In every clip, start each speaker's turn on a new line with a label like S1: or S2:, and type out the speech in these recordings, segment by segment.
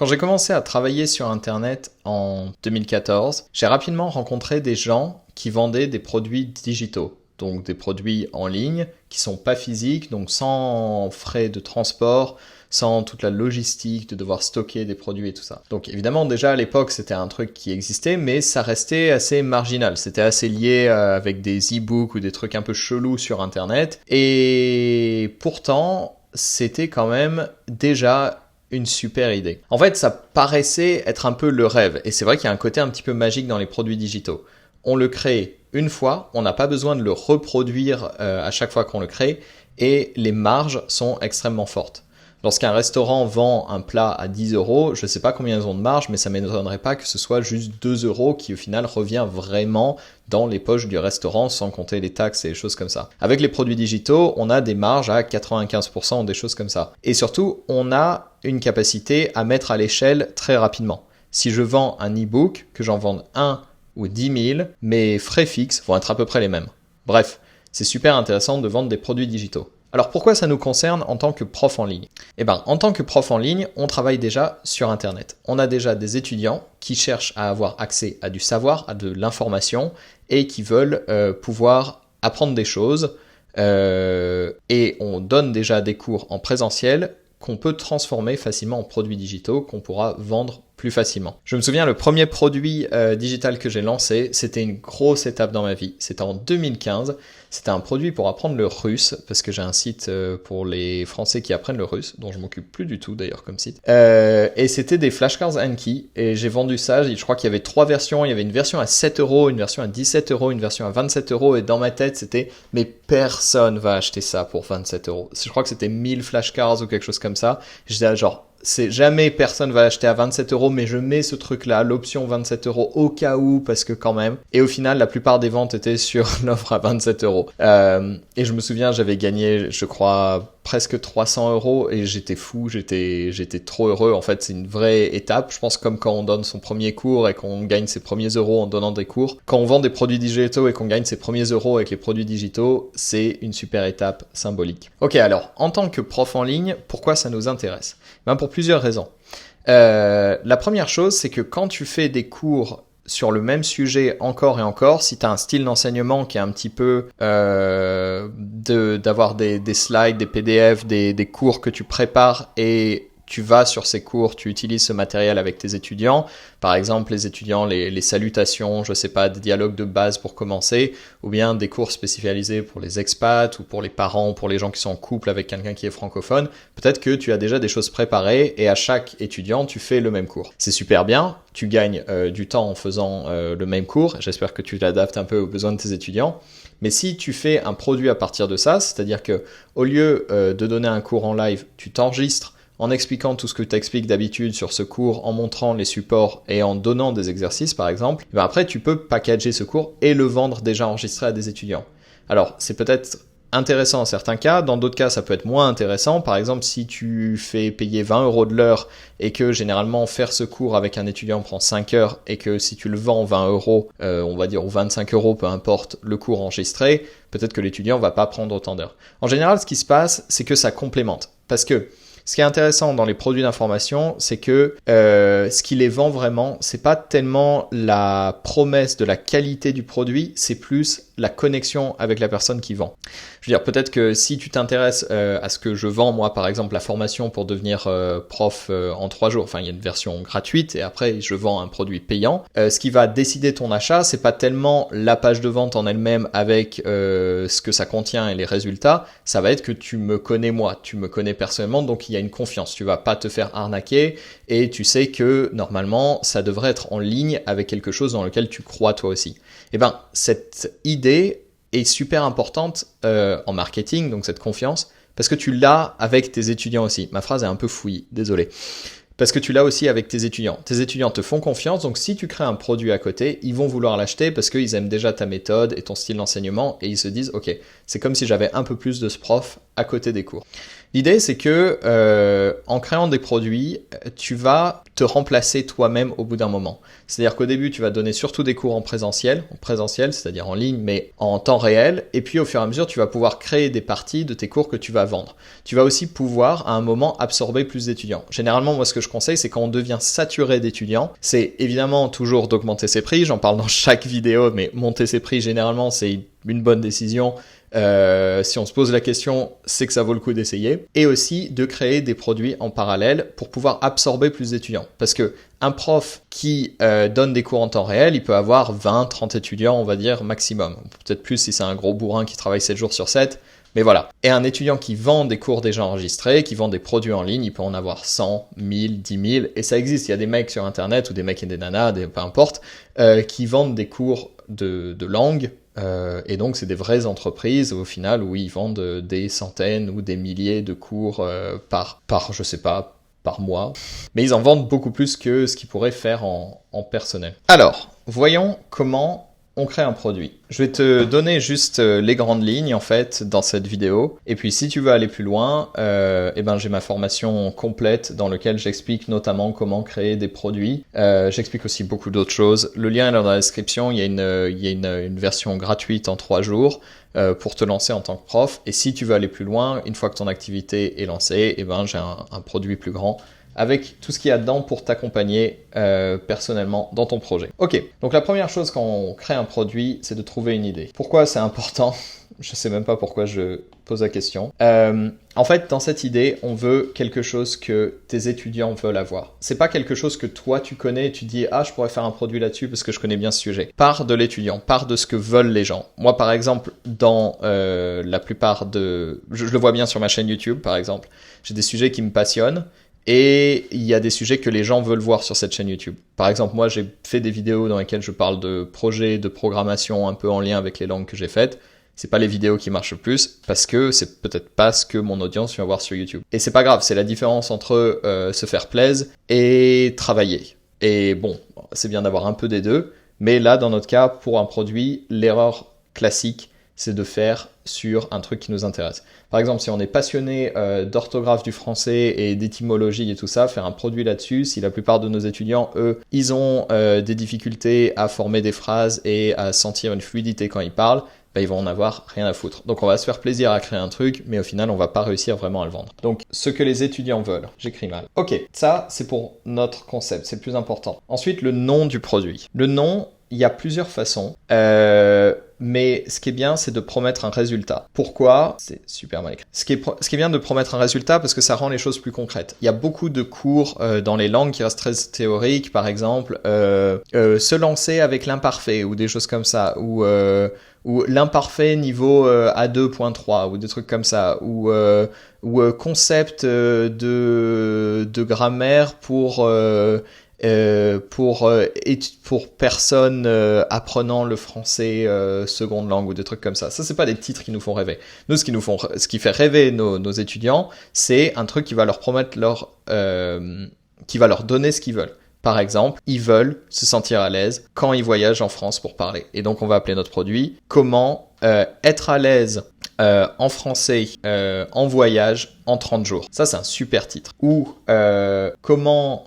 S1: Quand j'ai commencé à travailler sur Internet en 2014, j'ai rapidement rencontré des gens qui vendaient des produits digitaux. Donc des produits en ligne qui sont pas physiques, donc sans frais de transport, sans toute la logistique de devoir stocker des produits et tout ça. Donc évidemment déjà à l'époque c'était un truc qui existait, mais ça restait assez marginal. C'était assez lié avec des e-books ou des trucs un peu chelous sur Internet. Et pourtant c'était quand même déjà une super idée. En fait, ça paraissait être un peu le rêve. Et c'est vrai qu'il y a un côté un petit peu magique dans les produits digitaux. On le crée une fois, on n'a pas besoin de le reproduire à chaque fois qu'on le crée, et les marges sont extrêmement fortes. Lorsqu'un restaurant vend un plat à 10 euros, je ne sais pas combien ils ont de marge, mais ça ne m'étonnerait pas que ce soit juste 2 euros qui au final revient vraiment dans les poches du restaurant sans compter les taxes et les choses comme ça. Avec les produits digitaux, on a des marges à 95%, des choses comme ça. Et surtout, on a une capacité à mettre à l'échelle très rapidement. Si je vends un e-book, que j'en vende 1 ou 10 000, mes frais fixes vont être à peu près les mêmes. Bref, c'est super intéressant de vendre des produits digitaux. Alors pourquoi ça nous concerne en tant que prof en ligne ? Eh bien, en tant que prof en ligne, on travaille déjà sur Internet. On a déjà des étudiants qui cherchent à avoir accès à du savoir, à de l'information, et qui veulent pouvoir apprendre des choses. Et on donne déjà des cours en présentiel qu'on peut transformer facilement en produits digitaux qu'on pourra vendre plus facilement. Je me souviens, le premier produit digital que j'ai lancé, c'était une grosse étape dans ma vie. C'était en 2015. C'était un produit pour apprendre le russe, parce que j'ai un site pour les Français qui apprennent le russe, dont je m'occupe plus du tout d'ailleurs comme site. Et c'était des flashcards Anki, et j'ai vendu ça. Je crois qu'il y avait 3 versions. Il y avait une version à 7 euros, une version à 17 euros, une version à 27 euros, et dans ma tête, c'était « mais personne va acheter ça pour 27 euros ». Je crois que c'était 1000 flashcards ou quelque chose comme ça. J'étais là, genre, c'est jamais personne va acheter à 27 euros, mais je mets ce truc-là, l'option 27 euros au cas où, parce que quand même. Et au final, la plupart des ventes étaient sur l'offre à 27 euros. Et je me souviens, j'avais gagné, je crois, presque 300 euros et j'étais fou, j'étais trop heureux. En fait, c'est une vraie étape. Je pense comme quand on donne son premier cours et qu'on gagne ses premiers euros en donnant des cours. Quand on vend des produits digitaux et qu'on gagne ses premiers euros avec les produits digitaux, c'est une super étape symbolique. Ok, alors, en tant que prof en ligne, pourquoi ça nous intéresse ? Ben, pour plusieurs raisons. La première chose, c'est que quand tu fais des cours sur le même sujet encore et encore, si tu as un style d'enseignement qui est un petit peu d'avoir des slides, des PDF, des cours que tu prépares et tu vas sur ces cours, tu utilises ce matériel avec tes étudiants. Par exemple, les étudiants, les salutations, je sais pas, des dialogues de base pour commencer, ou bien des cours spécialisés pour les expats ou pour les parents ou pour les gens qui sont en couple avec quelqu'un qui est francophone. Peut-être que tu as déjà des choses préparées et à chaque étudiant, tu fais le même cours. C'est super bien, tu gagnes du temps en faisant le même cours. J'espère que tu l'adaptes un peu aux besoins de tes étudiants. Mais si tu fais un produit à partir de ça, c'est-à-dire que au lieu de donner un cours en live, tu t'enregistres en expliquant tout ce que tu expliques d'habitude sur ce cours, en montrant les supports et en donnant des exercices par exemple, ben après tu peux packager ce cours et le vendre déjà enregistré à des étudiants. Alors c'est peut-être intéressant dans certains cas, dans d'autres cas ça peut être moins intéressant. Par exemple si tu fais payer 20 euros de l'heure et que généralement faire ce cours avec un étudiant prend 5 heures et que si tu le vends 20 euros, on va dire ou 25 euros, peu importe le cours enregistré, peut-être que l'étudiant va pas prendre autant d'heures. En général ce qui se passe c'est que ça complémente parce que ce qui est intéressant dans les produits d'information, c'est que ce qui les vend vraiment, c'est pas tellement la promesse de la qualité du produit, c'est plus la connexion avec la personne qui vend. Je veux dire, peut-être que si tu t'intéresses à ce que je vends, moi par exemple, la formation pour devenir prof en 3 jours, enfin il y a une version gratuite et après je vends un produit payant, ce qui va décider ton achat, c'est pas tellement la page de vente en elle-même avec ce que ça contient et les résultats, ça va être que tu me connais moi, tu me connais personnellement, donc il y a une confiance, tu vas pas te faire arnaquer et tu sais que normalement ça devrait être en ligne avec quelque chose dans lequel tu crois toi aussi. Et ben cette idée est super importante en marketing, donc cette confiance, parce que tu l'as avec tes étudiants aussi. Ma phrase est un peu fouillie, désolé. Parce que tu l'as aussi avec tes étudiants. Tes étudiants te font confiance, donc si tu crées un produit à côté, ils vont vouloir l'acheter parce qu'ils aiment déjà ta méthode et ton style d'enseignement et ils se disent « Ok, c'est comme si j'avais un peu plus de ce prof à côté des cours ». L'idée, c'est que en créant des produits, tu vas te remplacer toi-même au bout d'un moment. C'est-à-dire qu'au début, tu vas donner surtout des cours en présentiel, c'est-à-dire en ligne, mais en temps réel. Et puis, au fur et à mesure, tu vas pouvoir créer des parties de tes cours que tu vas vendre. Tu vas aussi pouvoir, à un moment, absorber plus d'étudiants. Généralement, moi, ce que je conseille, c'est quand on devient saturé d'étudiants, c'est évidemment toujours d'augmenter ses prix. J'en parle dans chaque vidéo, mais monter ses prix, généralement, c'est une bonne décision. Si on se pose la question, c'est que ça vaut le coup d'essayer. Et aussi de créer des produits en parallèle pour pouvoir absorber plus d'étudiants. Parce que un prof qui donne des cours en temps réel, il peut avoir 20, 30 étudiants, on va dire, maximum. Peut-être plus si c'est un gros bourrin qui travaille 7 jours sur 7. Mais voilà. Et un étudiant qui vend des cours déjà enregistrés, qui vend des produits en ligne, il peut en avoir 100, 1000, 10 000. Et ça existe. Il y a des mecs sur Internet ou des mecs et des nanas, peu importe, qui vendent des cours de langue. Et donc, c'est des vraies entreprises au final où ils vendent des centaines ou des milliers de cours je sais pas, par mois. Mais ils en vendent beaucoup plus que ce qu'ils pourraient faire en personnel. Alors, voyons comment on crée un produit. Je vais te donner juste les grandes lignes en fait dans cette vidéo. Et puis si tu veux aller plus loin, j'ai ma formation complète dans laquelle j'explique notamment comment créer des produits. J'explique aussi beaucoup d'autres choses. Le lien est dans la description. Il y a une version gratuite en 3 jours pour te lancer en tant que prof. Et si tu veux aller plus loin, une fois que ton activité est lancée, j'ai un produit plus grand avec tout ce qu'il y a dedans pour t'accompagner personnellement dans ton projet. Ok, donc la première chose quand on crée un produit, c'est de trouver une idée. Pourquoi c'est important ? Je sais même pas pourquoi je pose la question. En fait, dans cette idée, on veut quelque chose que tes étudiants veulent avoir. C'est pas quelque chose que toi tu connais et tu dis « Ah, je pourrais faire un produit là-dessus parce que je connais bien ce sujet ». Pars de l'étudiant, pars de ce que veulent les gens. Moi, par exemple, dans la plupart de... Je le vois bien sur ma chaîne YouTube, par exemple. J'ai des sujets qui me passionnent. Et il y a des sujets que les gens veulent voir sur cette chaîne YouTube. Par exemple, moi, j'ai fait des vidéos dans lesquelles je parle de projets de programmation un peu en lien avec les langues que j'ai faites. C'est pas les vidéos qui marchent le plus parce que c'est peut-être pas ce que mon audience vient voir sur YouTube. Et c'est pas grave, c'est la différence entre se faire plaisir et travailler. Et bon, c'est bien d'avoir un peu des deux. Mais là, dans notre cas, pour un produit, l'erreur classique, c'est de faire sur un truc qui nous intéresse. Par exemple, si on est passionné d'orthographe du français et d'étymologie et tout ça, faire un produit là-dessus, si la plupart de nos étudiants, eux, ils ont des difficultés à former des phrases et à sentir une fluidité quand ils parlent, ils vont en avoir rien à foutre. Donc on va se faire plaisir à créer un truc, mais au final, on va pas réussir vraiment à le vendre. Donc, ce que les étudiants veulent. J'écris mal. Ok, ça, c'est pour notre concept, c'est le plus important. Ensuite, le nom du produit. Le nom, il y a plusieurs façons. Mais ce qui est bien, c'est de promettre un résultat. Pourquoi ? C'est super mal écrit. Ce qui est bien de promettre un résultat parce que ça rend les choses plus concrètes. Il y a beaucoup de cours dans les langues qui restent très théoriques, par exemple, se lancer avec l'imparfait ou des choses comme ça, ou l'imparfait niveau A2.3 ou des trucs comme ça, ou concept de grammaire pour personnes apprenant le français seconde langue ou des trucs comme ça. Ça, c'est pas des titres qui nous font rêver. Nous, ce qui fait rêver nos étudiants, c'est un truc qui va leur promettre qui va leur donner ce qu'ils veulent. Par exemple, ils veulent se sentir à l'aise quand ils voyagent en France pour parler. Et donc, on va appeler notre produit « Comment être à l'aise en français en voyage en 30 jours ». Ça, c'est un super titre. Ou « Comment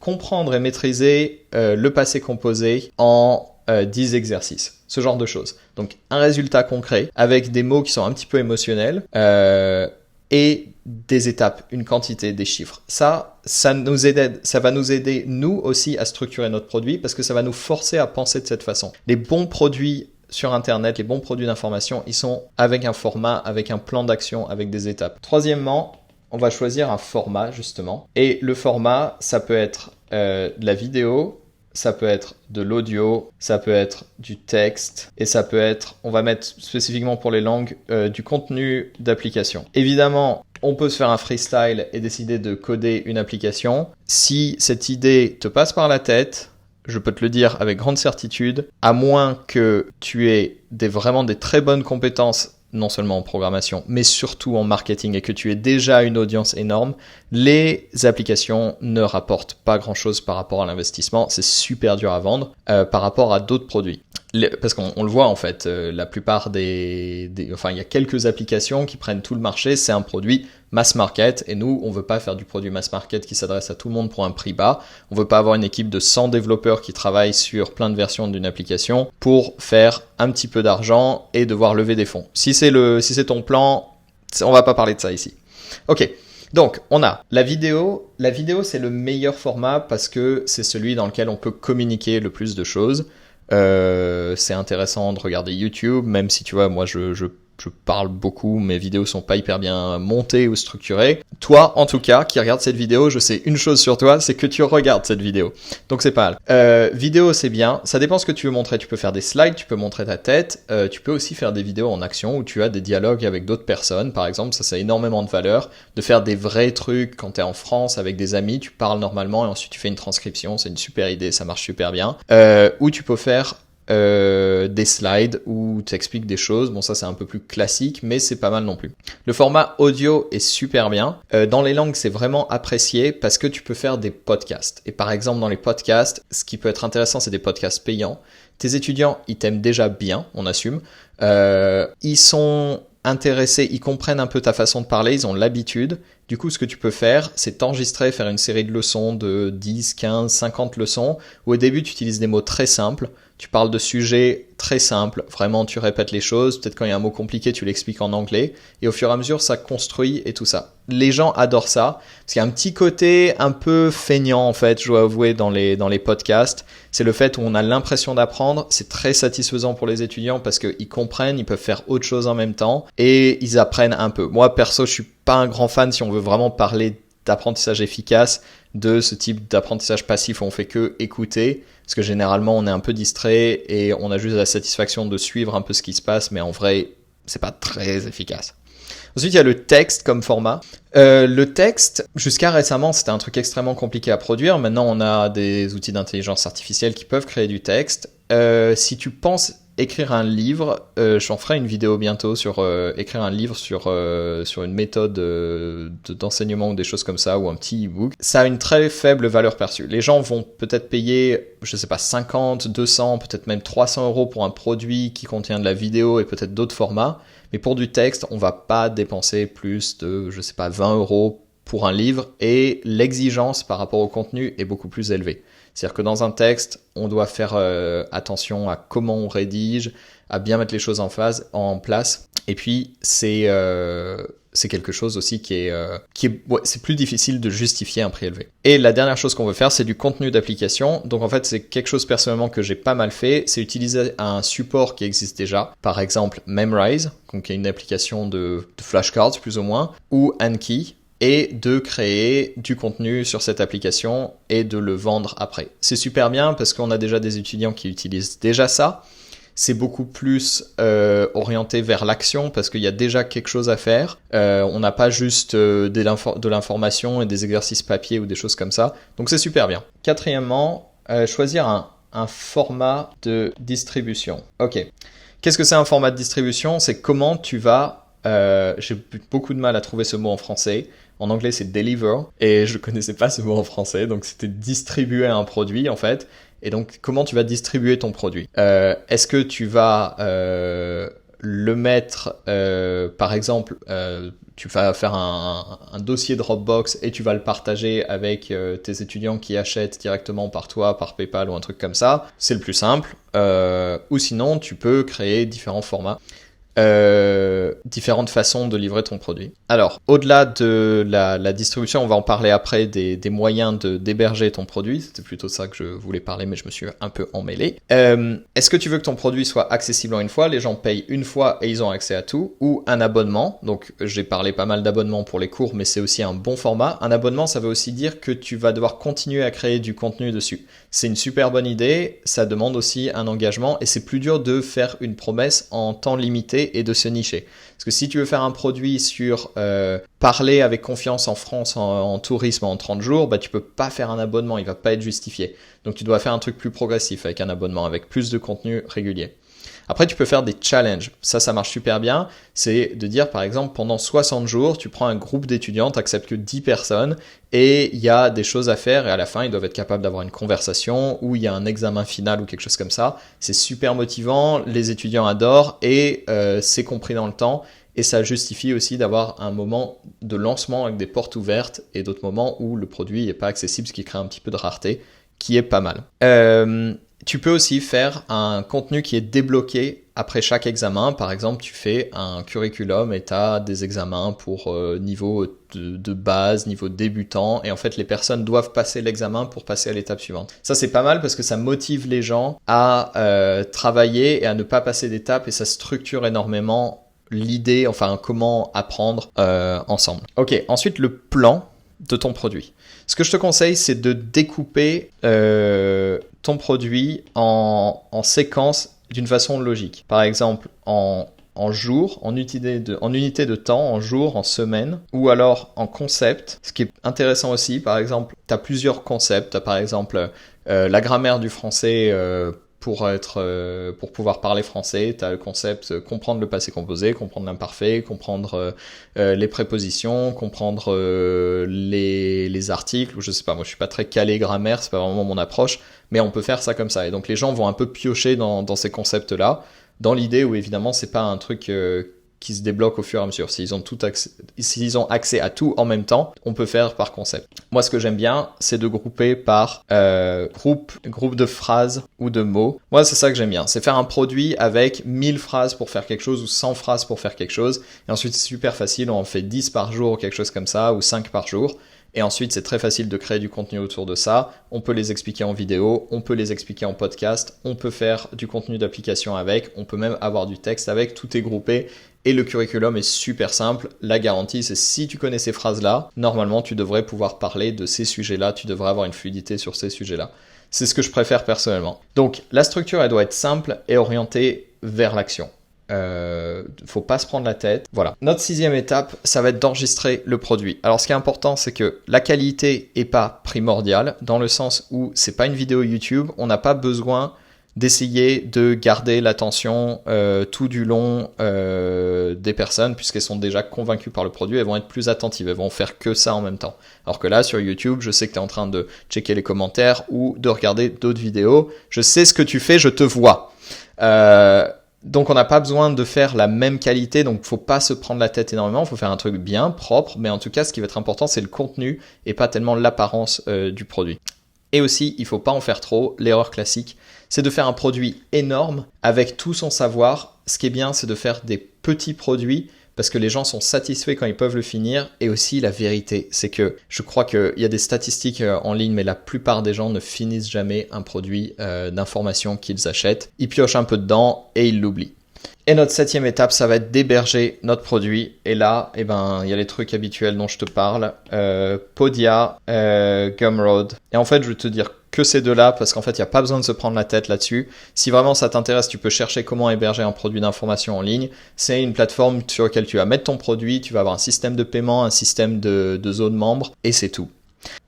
S1: comprendre et maîtriser le passé composé en 10 exercices ». Ce genre de choses. Donc, un résultat concret avec des mots qui sont un petit peu émotionnels et des étapes, une quantité, des chiffres. Ça va nous aider, nous aussi, à structurer notre produit parce que ça va nous forcer à penser de cette façon. Les bons produits sur Internet, les bons produits d'information, ils sont avec un format, avec un plan d'action, avec des étapes. Troisièmement, on va choisir un format, justement. Et le format, ça peut être de la vidéo, ça peut être de l'audio, ça peut être du texte, et ça peut être, on va mettre spécifiquement pour les langues, du contenu d'application. Évidemment, on peut se faire un freestyle et décider de coder une application. Si cette idée te passe par la tête, je peux te le dire avec grande certitude, à moins que tu aies vraiment des très bonnes compétences, non seulement en programmation, mais surtout en marketing, et que tu aies déjà une audience énorme, Les applications ne rapportent pas grand-chose par rapport à l'investissement. C'est super dur à vendre par rapport à d'autres produits. Parce qu'on le voit en fait, la plupart enfin il y a quelques applications qui prennent tout le marché, c'est un produit mass market et nous on veut pas faire du produit mass market qui s'adresse à tout le monde pour un prix bas. On veut pas avoir une équipe de 100 développeurs qui travaillent sur plein de versions d'une application pour faire un petit peu d'argent et devoir lever des fonds. Si c'est ton plan, on va pas parler de ça ici. Ok. Donc, on a la vidéo. La vidéo, c'est le meilleur format parce que c'est celui dans lequel on peut communiquer le plus de choses. C'est intéressant de regarder YouTube, même si tu vois, moi je parle beaucoup, mes vidéos sont pas hyper bien montées ou structurées. Toi, en tout cas, qui regarde cette vidéo, je sais une chose sur toi, c'est que tu regardes cette vidéo. Donc c'est pas mal. Vidéo, c'est bien. Ça dépend ce que tu veux montrer. Tu peux faire des slides, tu peux montrer ta tête. Tu peux aussi faire des vidéos en action où tu as des dialogues avec d'autres personnes. Par exemple, ça a énormément de valeur. De faire des vrais trucs quand tu es en France avec des amis, tu parles normalement et ensuite tu fais une transcription. C'est une super idée, ça marche super bien. Ou tu peux faire des slides où tu expliques des choses. Bon, ça c'est un peu plus classique, mais c'est pas mal non plus. Le format audio est super bien. Dans les langues, c'est vraiment apprécié parce que tu peux faire des podcasts. Et par exemple, dans les podcasts, ce qui peut être intéressant, c'est des podcasts payants. Tes étudiants, ils t'aiment déjà bien, on assume. Ils sont intéressés, ils comprennent un peu ta façon de parler, ils ont l'habitude. Du coup, ce que tu peux faire, c'est t'enregistrer, faire une série de leçons de 10, 15, 50 leçons, où au début, tu utilises des mots très simples, tu parles de sujets très simples, vraiment tu répètes les choses, peut-être quand il y a un mot compliqué, tu l'expliques en anglais, et au fur et à mesure, ça construit et tout ça. Les gens adorent ça, parce qu'il y a un petit côté un peu feignant, en fait, je dois avouer, dans les podcasts. C'est le fait où on a l'impression d'apprendre, c'est très satisfaisant pour les étudiants, parce qu'ils comprennent, ils peuvent faire autre chose en même temps, et ils apprennent un peu. Moi, perso, je suis pas un grand fan, si on veut vraiment parler d'apprentissage efficace, de ce type d'apprentissage passif où on fait que écouter, parce que généralement on est un peu distrait et on a juste la satisfaction de suivre un peu ce qui se passe, mais en vrai c'est pas très efficace. Ensuite il y a le texte comme format. Le texte, jusqu'à récemment c'était un truc extrêmement compliqué à produire, maintenant on a des outils d'intelligence artificielle qui peuvent créer du texte. Si tu penses écrire un livre, j'en ferai une vidéo bientôt sur écrire un livre sur une méthode d'enseignement ou des choses comme ça, ou un petit e-book. Ça a une très faible valeur perçue. Les gens vont peut-être payer, je sais pas, 50, 200, peut-être même 300 € pour un produit qui contient de la vidéo et peut-être d'autres formats. Mais pour du texte, on va pas dépenser plus de, je sais pas, 20 € pour un livre, et l'exigence par rapport au contenu est beaucoup plus élevée. C'est-à-dire que dans un texte, on doit faire attention à comment on rédige, à bien mettre les choses en place. Et puis, c'est quelque chose aussi qui est c'est plus difficile de justifier un prix élevé. Et la dernière chose qu'on veut faire, c'est du contenu d'application. Donc en fait, c'est quelque chose personnellement que j'ai pas mal fait, c'est utiliser un support qui existe déjà. Par exemple, Memrise, donc qui est une application de flashcards plus ou moins, ou Anki, et de créer du contenu sur cette application et de le vendre après. C'est super bien parce qu'on a déjà des étudiants qui utilisent déjà ça. C'est beaucoup plus orienté vers l'action parce qu'il y a déjà quelque chose à faire. On n'a pas juste de l'information et des exercices papier ou des choses comme ça. Donc c'est super bien. Quatrièmement, choisir un format de distribution. Ok. Qu'est-ce que c'est un format de distribution ? C'est comment tu vas... j'ai beaucoup de mal à trouver ce mot en français. En anglais, c'est deliver, et je connaissais pas ce mot en français, donc c'était distribuer un produit, en fait. Et donc, comment tu vas distribuer ton produit ? Est-ce que tu vas le mettre, par exemple, tu vas faire un dossier Dropbox et tu vas le partager avec tes étudiants qui achètent directement par toi, par PayPal ou un truc comme ça. C'est le plus simple. Ou sinon, tu peux créer différents formats. Différentes façons de livrer ton produit. Alors, au-delà de la distribution, on va en parler après des moyens d'héberger ton produit. C'était plutôt ça que je voulais parler, mais je me suis un peu emmêlé. Est-ce que tu veux que ton produit soit accessible en une fois ? Les gens payent une fois et ils ont accès à tout. Ou un abonnement. Donc, j'ai parlé pas mal d'abonnements pour les cours, mais c'est aussi un bon format. Un abonnement, ça veut aussi dire que tu vas devoir continuer à créer du contenu dessus. C'est une super bonne idée. Ça demande aussi un engagement et c'est plus dur de faire une promesse en temps limité et de se nicher. Parce que si tu veux faire un produit sur parler avec confiance en France en tourisme en 30 jours, bah tu peux pas faire un abonnement, il va pas être justifié. Donc tu dois faire un truc plus progressif avec un abonnement, avec plus de contenu régulier. Après, tu peux faire des challenges. Ça marche super bien. C'est de dire, par exemple, pendant 60 jours, tu prends un groupe d'étudiants, tu n'acceptes que 10 personnes et il y a des choses à faire et à la fin, ils doivent être capables d'avoir une conversation ou il y a un examen final ou quelque chose comme ça. C'est super motivant, les étudiants adorent et c'est compris dans le temps. Et ça justifie aussi d'avoir un moment de lancement avec des portes ouvertes et d'autres moments où le produit n'est pas accessible, ce qui crée un petit peu de rareté, qui est pas mal. Tu peux aussi faire un contenu qui est débloqué après chaque examen. Par exemple, tu fais un curriculum et tu as des examens pour niveau de base, niveau débutant. Et en fait, les personnes doivent passer l'examen pour passer à l'étape suivante. Ça, c'est pas mal parce que ça motive les gens à travailler et à ne pas passer d'étape et ça structure énormément l'idée, enfin comment apprendre ensemble. Ok, ensuite le plan de ton produit. Ce que je te conseille, c'est de découper ton produit en séquences d'une façon logique. Par exemple, en jours, en unité de temps, en jours, en semaines, ou alors en concept. Ce qui est intéressant aussi, par exemple, tu as plusieurs concepts. Tu as par exemple la grammaire du français pour pouvoir parler français, tu as le concept comprendre le passé composé, comprendre l'imparfait, comprendre les prépositions, comprendre les articles, ou je sais pas, moi je suis pas très calé grammaire, c'est pas vraiment mon approche, mais on peut faire ça comme ça. Et donc les gens vont un peu piocher dans ces concepts-là, dans l'idée où évidemment c'est pas un truc qui se débloque au fur et à mesure. S'ils ont accès à tout en même temps, on peut faire par concept. Moi, ce que j'aime bien, c'est de grouper par groupe de phrases ou de mots. Moi, c'est ça que j'aime bien. C'est faire un produit avec 1000 phrases pour faire quelque chose ou 100 phrases pour faire quelque chose. Et ensuite, c'est super facile. On en fait 10 par jour ou quelque chose comme ça, ou 5 par jour. Et ensuite, c'est très facile de créer du contenu autour de ça. On peut les expliquer en vidéo, on peut les expliquer en podcast, on peut faire du contenu d'application avec, on peut même avoir du texte avec, tout est groupé. Et le curriculum est super simple. La garantie, c'est si tu connais ces phrases-là, normalement, tu devrais pouvoir parler de ces sujets-là, tu devrais avoir une fluidité sur ces sujets-là. C'est ce que je préfère personnellement. Donc, la structure, elle doit être simple et orientée vers l'action. Faut pas se prendre la tête. Voilà. Notre 6e étape, ça va être d'enregistrer le produit. Alors, ce qui est important, c'est que la qualité est pas primordiale, dans le sens où c'est pas une vidéo YouTube. On n'a pas besoin d'essayer de garder l'attention tout du long des personnes, puisqu'elles sont déjà convaincues par le produit, elles vont être plus attentives, elles vont faire que ça en même temps. Alors que là, sur YouTube, je sais que tu es en train de checker les commentaires ou de regarder d'autres vidéos. Je sais ce que tu fais, je te vois. Donc on n'a pas besoin de faire la même qualité, donc faut pas se prendre la tête énormément, il faut faire un truc bien propre, mais en tout cas ce qui va être important c'est le contenu et pas tellement l'apparence du produit. Et aussi, il faut pas en faire trop, l'erreur classique, c'est de faire un produit énorme avec tout son savoir. Ce qui est bien, c'est de faire des petits produits parce que les gens sont satisfaits quand ils peuvent le finir. Et aussi, la vérité, c'est que je crois qu'il y a des statistiques en ligne, mais la plupart des gens ne finissent jamais un produit d'information qu'ils achètent. Ils piochent un peu dedans et ils l'oublient. Et notre 7e étape, ça va être d'héberger notre produit. Et là, il y a les trucs habituels dont je te parle. Podia, Gumroad. Et en fait, je vais te dire que ces deux-là, parce qu'en fait, il n'y a pas besoin de se prendre la tête là-dessus. Si vraiment ça t'intéresse, tu peux chercher comment héberger un produit d'information en ligne. C'est une plateforme sur laquelle tu vas mettre ton produit, tu vas avoir un système de paiement, un système de zone membre, et c'est tout.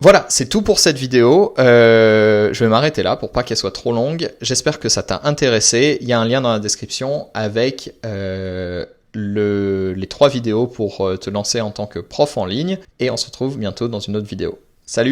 S1: Voilà, c'est tout pour cette vidéo. Je vais m'arrêter là pour pas qu'elle soit trop longue. J'espère que ça t'a intéressé. Il y a un lien dans la description avec les 3 vidéos pour te lancer en tant que prof en ligne. Et on se retrouve bientôt dans une autre vidéo. Salut!